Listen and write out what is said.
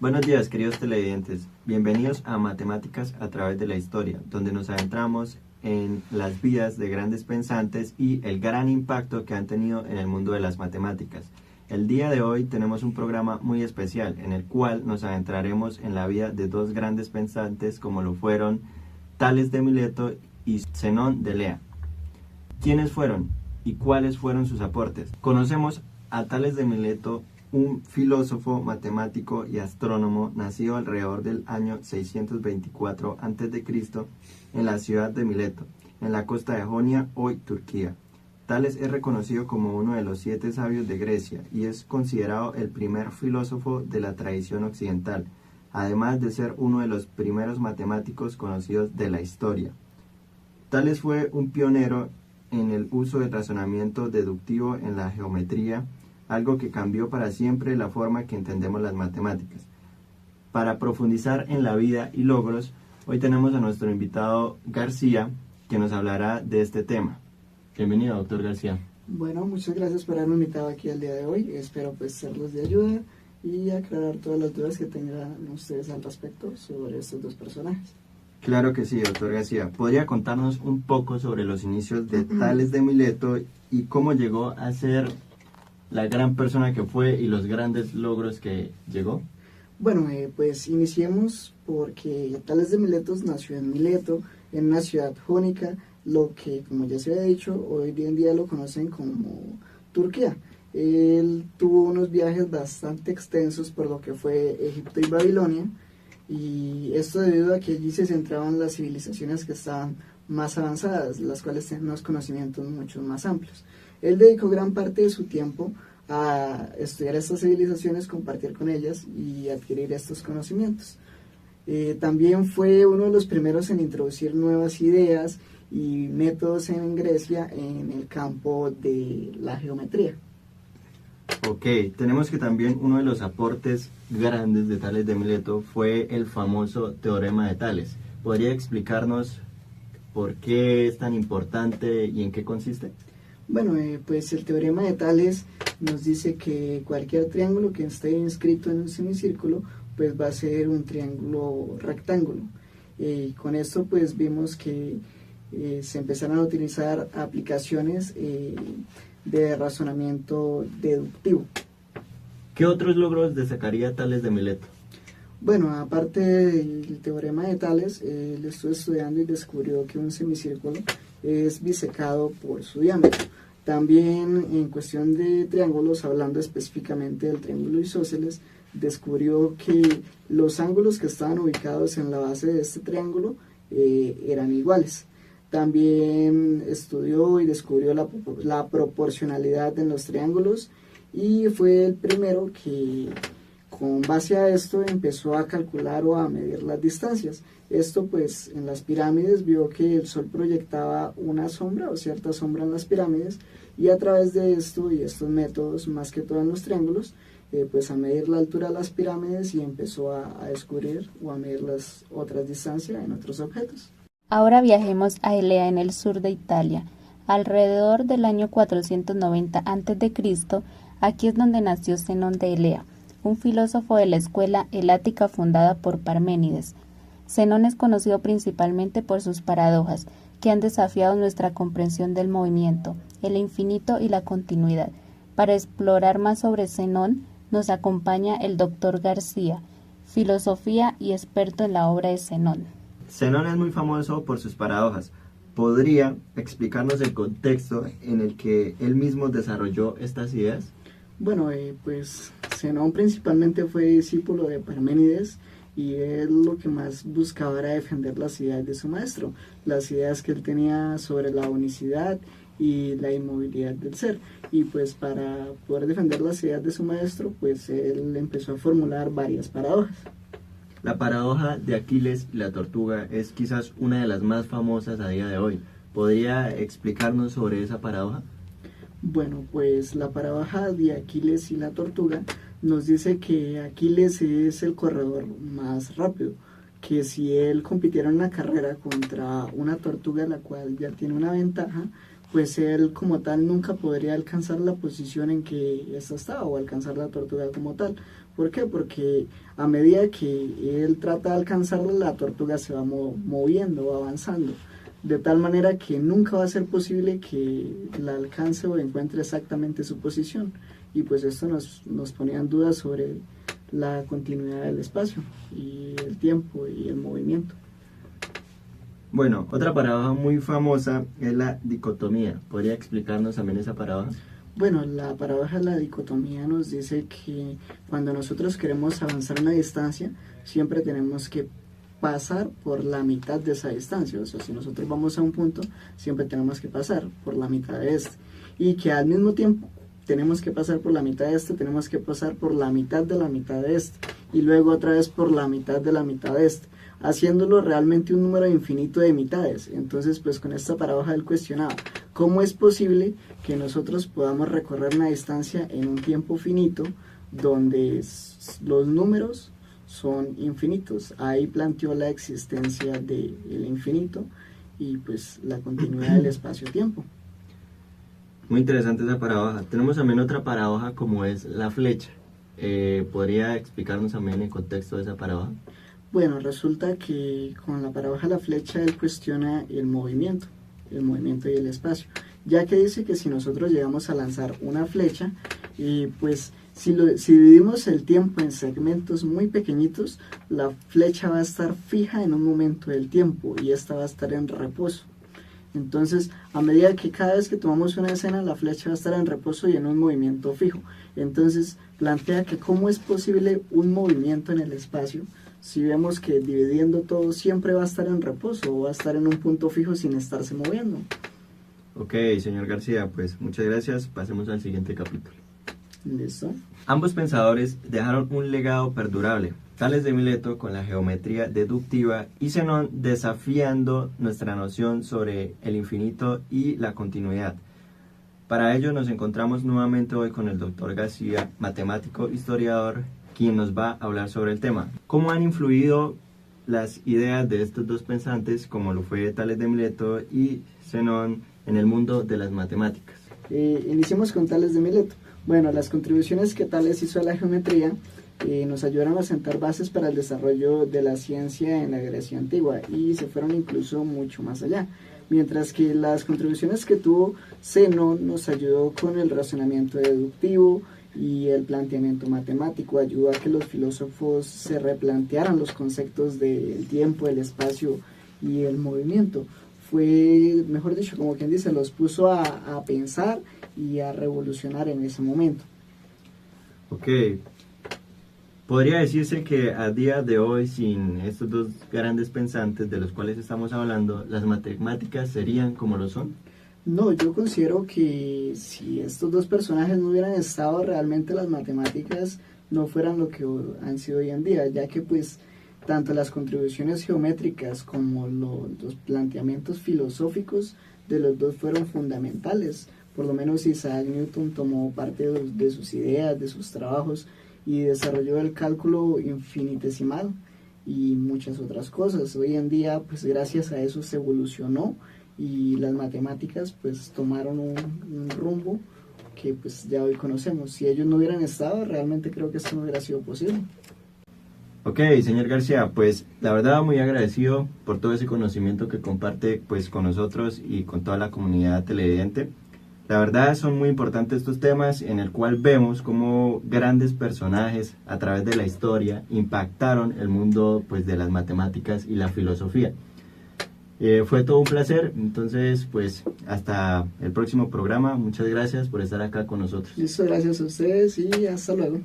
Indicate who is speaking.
Speaker 1: Buenos días, queridos televidentes. Bienvenidos a Matemáticas a través de la historia, donde nos adentramos en las vidas de grandes pensantes y el gran impacto que han tenido en el mundo de las matemáticas. El día de hoy tenemos un programa muy especial en el cual nos adentraremos en la vida de dos grandes pensantes como lo fueron Tales de Mileto y Zenón de Elea. ¿Quiénes fueron y cuáles fueron sus aportes? Conocemos a Tales de Mileto, un filósofo, matemático y astrónomo nacido alrededor del año 624 a.C. en la ciudad de Mileto, en la costa de Jonia, hoy Turquía. Tales es reconocido como uno de los 7 sabios de Grecia y es considerado el primer filósofo de la tradición occidental, además de ser uno de los primeros matemáticos conocidos de la historia. Tales fue un pionero en el uso del razonamiento deductivo en la geometría, algo que cambió para siempre la forma que entendemos las matemáticas. Para profundizar en la vida y logros, hoy tenemos a nuestro invitado García, que nos hablará de este tema. Bienvenido, doctor García.
Speaker 2: Bueno, muchas gracias por haberme invitado aquí al día de hoy. Espero pues serles de ayuda y aclarar todas las dudas que tengan ustedes al respecto sobre estos dos personajes.
Speaker 1: Claro que sí, doctor García. ¿Podría contarnos un poco sobre los inicios de Tales de Mileto y cómo llegó a ser la gran persona que fue y los grandes logros que llegó?
Speaker 2: Bueno, pues iniciemos porque Tales de Mileto nació en Mileto, en una ciudad jónica, lo que, como ya se había dicho, hoy en día lo conocen como Turquía. Él tuvo unos viajes bastante extensos por lo que fue Egipto y Babilonia, y esto debido a que allí se centraban las civilizaciones que estaban más avanzadas, las cuales tenían unos conocimientos mucho más amplios. Él dedicó gran parte de su tiempo a estudiar estas civilizaciones, compartir con ellas y adquirir estos conocimientos. También fue uno de los primeros en introducir nuevas ideas y métodos en Grecia en el campo de la geometría.
Speaker 1: Ok, tenemos que también uno de los aportes grandes de Tales de Mileto fue el famoso teorema de Tales. ¿Podría explicarnos por qué es tan importante y en qué consiste?
Speaker 2: Bueno, pues el teorema de Tales nos dice que cualquier triángulo que esté inscrito en un semicírculo pues va a ser un triángulo rectángulo. Con esto pues vimos que se empezaron a utilizar aplicaciones de razonamiento deductivo.
Speaker 1: ¿Qué otros logros destacaría Tales de Mileto?
Speaker 2: Bueno, aparte del teorema de Tales, él estuvo estudiando y descubrió que un semicírculo es bisecado por su diámetro. También en cuestión de triángulos, hablando específicamente del triángulo isósceles, descubrió que los ángulos que estaban ubicados en la base de este triángulo eran iguales. También estudió y descubrió la proporcionalidad en los triángulos y fue el primero que con base a esto empezó a calcular o a medir las distancias. Esto pues en las pirámides vio que el sol proyectaba una sombra o cierta sombra en las pirámides, y a través de esto y estos métodos, más que todo en los triángulos, pues a medir la altura de las pirámides y empezó a descubrir o a medir las otras distancias en otros objetos.
Speaker 3: Ahora viajemos a Elea en el sur de Italia. Alrededor del año 490 a.C., aquí es donde nació Zenón de Elea, un filósofo de la escuela helática fundada por Parménides. Zenón es conocido principalmente por sus paradojas, que han desafiado nuestra comprensión del movimiento, el infinito y la continuidad. Para explorar más sobre Zenón, nos acompaña el doctor García, filosofía y experto en la obra de Zenón.
Speaker 1: Zenón es muy famoso por sus paradojas. ¿Podría explicarnos el contexto en el que él mismo desarrolló estas ideas?
Speaker 2: Bueno, pues Zenón principalmente fue discípulo de Parménides, y él lo que más buscaba era defender las ideas de su maestro, las ideas que él tenía sobre la unicidad y la inmovilidad del ser. Y pues para poder defender las ideas de su maestro, pues él empezó a formular varias paradojas.
Speaker 1: La paradoja de Aquiles y la tortuga es quizás una de las más famosas a día de hoy. ¿Podría explicarnos sobre esa paradoja?
Speaker 2: Bueno, pues la paradoja de Aquiles y la tortuga nos dice que Aquiles es el corredor más rápido, que si él compitiera en una carrera contra una tortuga, la cual ya tiene una ventaja, pues él como tal nunca podría alcanzar la posición en que ésta estaba, o alcanzar la tortuga como tal, ¿Por qué? Porque a medida que él trata de alcanzarla, la tortuga se va moviendo, va avanzando, de tal manera que nunca va a ser posible que la alcance o encuentre exactamente su posición. Y pues esto nos ponía en duda sobre la continuidad del espacio y el tiempo y el movimiento.
Speaker 1: Bueno, otra paradoja muy famosa es la dicotomía. ¿Podría explicarnos también esa paradoja?
Speaker 2: Bueno, la paradoja de la dicotomía nos dice que cuando nosotros queremos avanzar una distancia, siempre tenemos que pasar por la mitad de esa distancia. O sea, si nosotros vamos a un punto, siempre tenemos que pasar por la mitad de este. Y que al mismo tiempo tenemos que pasar por la mitad de este, tenemos que pasar por la mitad de este. Y luego otra vez por la mitad de este, haciéndolo realmente un número infinito de mitades. Entonces, pues con esta paradoja él cuestionaba, ¿cómo es posible que nosotros podamos recorrer una distancia en un tiempo finito donde los números son infinitos? Ahí planteó la existencia del infinito y pues la continuidad del espacio-tiempo.
Speaker 1: Muy interesante esa paradoja. Tenemos también otra paradoja como es la flecha. ¿Podría explicarnos también el contexto de esa paradoja?
Speaker 2: Bueno, resulta que con la paradoja de la flecha él cuestiona el movimiento y el espacio, ya que dice que si nosotros llegamos a lanzar una flecha, pues si dividimos el tiempo en segmentos muy pequeñitos, la flecha va a estar fija en un momento del tiempo y esta va a estar en reposo. Entonces, a medida que cada vez que tomamos una escena, la flecha va a estar en reposo y en un movimiento fijo. Entonces, plantea que cómo es posible un movimiento en el espacio si vemos que dividiendo todo siempre va a estar en reposo o va a estar en un punto fijo sin estarse moviendo.
Speaker 1: Ok, señor García, pues muchas gracias. Pasemos al siguiente capítulo.
Speaker 2: ¿Listo?
Speaker 1: Ambos pensadores dejaron un legado perdurable. Tales de Mileto con la geometría deductiva y Zenón desafiando nuestra noción sobre el infinito y la continuidad. Para ello nos encontramos nuevamente hoy con el doctor García, matemático historiador, quien nos va a hablar sobre el tema. ¿Cómo han influido las ideas de estos dos pensantes, como lo fue Tales de Mileto y Zenón, en el mundo de las matemáticas?
Speaker 2: Iniciemos con Tales de Mileto. Bueno, las contribuciones que Tales hizo a la geometría nos ayudaron a sentar bases para el desarrollo de la ciencia en la Grecia antigua y se fueron incluso mucho más allá. Mientras que las contribuciones que tuvo Zenón nos ayudó con el razonamiento deductivo y el planteamiento matemático, ayudó a que los filósofos se replantearan los conceptos del tiempo, el espacio y el movimiento. Fue, mejor dicho, como quien dice, los puso a pensar y a revolucionar en ese momento.
Speaker 1: Ok. Podría decirse que a día de hoy, sin estos dos grandes pensantes de los cuales estamos hablando, ¿las matemáticas serían como lo son?
Speaker 2: No, yo considero que si estos dos personajes no hubieran estado, realmente las matemáticas no fueran lo que han sido hoy en día, ya que pues tanto las contribuciones geométricas como los planteamientos filosóficos de los dos fueron fundamentales. Por lo menos Isaac Newton tomó parte de sus ideas, de sus trabajos y desarrolló el cálculo infinitesimal y muchas otras cosas. Hoy en día, pues gracias a eso se evolucionó y las matemáticas pues tomaron un rumbo que pues ya hoy conocemos. Si ellos no hubieran estado, realmente creo que esto no hubiera sido posible.
Speaker 1: Ok, señor García, pues la verdad muy agradecido por todo ese conocimiento que comparte pues con nosotros y con toda la comunidad televidente. La verdad son muy importantes estos temas en el cual vemos cómo grandes personajes a través de la historia impactaron el mundo pues de las matemáticas y la filosofía. Fue todo un placer, entonces pues hasta el próximo programa. Muchas gracias por estar acá con nosotros.
Speaker 2: Listo, gracias a ustedes y hasta luego.